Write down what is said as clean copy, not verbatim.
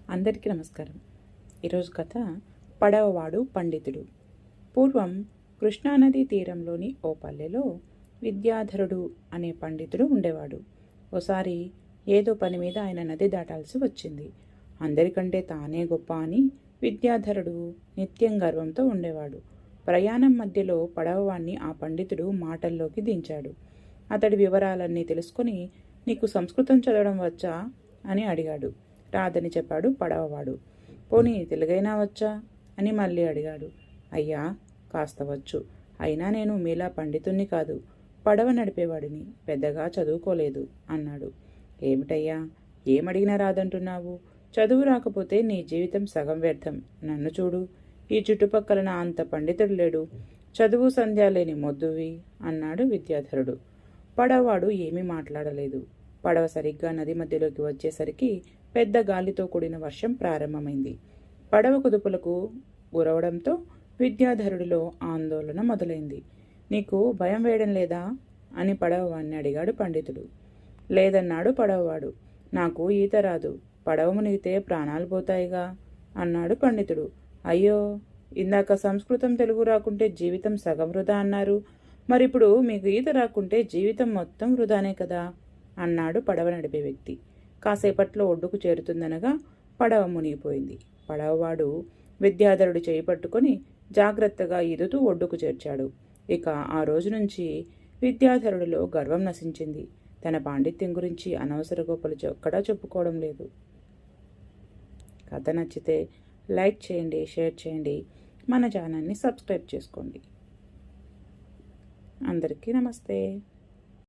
అందరికీ నమస్కారం. ఈరోజు కథ పడవవాడు పండితుడు. పూర్వం కృష్ణానదీ తీరంలోని ఓ పల్లెలో విద్యాధరుడు అనే పండితుడు ఉండేవాడు. ఓసారి ఏదో పని మీద ఆయన నది దాటాల్సి వచ్చింది. అందరికంటే తానే గొప్ప అని విద్యాధరుడు నిత్యం గర్వంతో ఉండేవాడు. ప్రయాణం మధ్యలో పడవవాణ్ణి ఆ పండితుడు మాటల్లోకి దించాడు. అతడి వివరాలన్నీ తెలుసుకొని, నీకు సంస్కృతం చదవడం వచ్చా అని అడిగాడు. రాదని చెప్పాడు పడవవాడు. పోనీ తెలుగైనా వచ్చా అని మళ్ళీ అడిగాడు. అయ్యా, కాస్త వచ్చు. అయినా నేను మీలా పండితుణ్ణి కాదు, పడవ నడిపేవాడిని, పెద్దగా చదువుకోలేదు అన్నాడు. ఏమిటయ్యా, ఏమడిగినా రాదంటున్నావు? చదువు రాకపోతే నీ జీవితం సగం వ్యర్థం. నన్ను చూడు, ఈ చుట్టుపక్కల నా అంత పండితుడు లేడు. చదువు సంధ్య లేని మొద్దువి అన్నాడు విద్యాధరుడు. పడవవాడు ఏమీ మాట్లాడలేదు. పడవ సరిగ్గా నది మధ్యలోకి వచ్చేసరికి పెద్ద గాలితో కూడిన వర్షం ప్రారంభమైంది. పడవ కుదుపులకు గురవడంతో విద్యాధరుడిలో ఆందోళన మొదలైంది. నీకు భయం వేయడం లేదా అని పడవవాణ్ణి అడిగాడు పండితుడు. లేదన్నాడు పడవవాడు. నాకు ఈత రాదు, పడవ మునిగితే ప్రాణాలు పోతాయిగా అన్నాడు పండితుడు. అయ్యో, ఇందాక సంస్కృతం తెలుగు రాకుంటే జీవితం సగం వృధా అన్నారు, మరిప్పుడు మీకు ఈత రాకుంటే జీవితం మొత్తం వృధానే కదా అన్నాడు పడవ నడిపే వ్యక్తి. కాసేపట్లో ఒడ్డుకు చేరుతుందనగా పడవ మునిగిపోయింది. పడవవాడు విద్యాధరుడు చేయి పట్టుకొని జాగ్రత్తగా ఈదుతూ ఒడ్డుకు చేర్చాడు. ఇక ఆ రోజు నుంచి విద్యాధరుడిలో గర్వం నశించింది. తన పాండిత్యం గురించి అనవసర గొప్పలు ఎక్కడా చెప్పుకోవడం లేదు. కథ నచ్చితే లైక్ చేయండి, షేర్ చేయండి, మన ఛానల్ని సబ్స్క్రైబ్ చేసుకోండి. అందరికీ నమస్తే.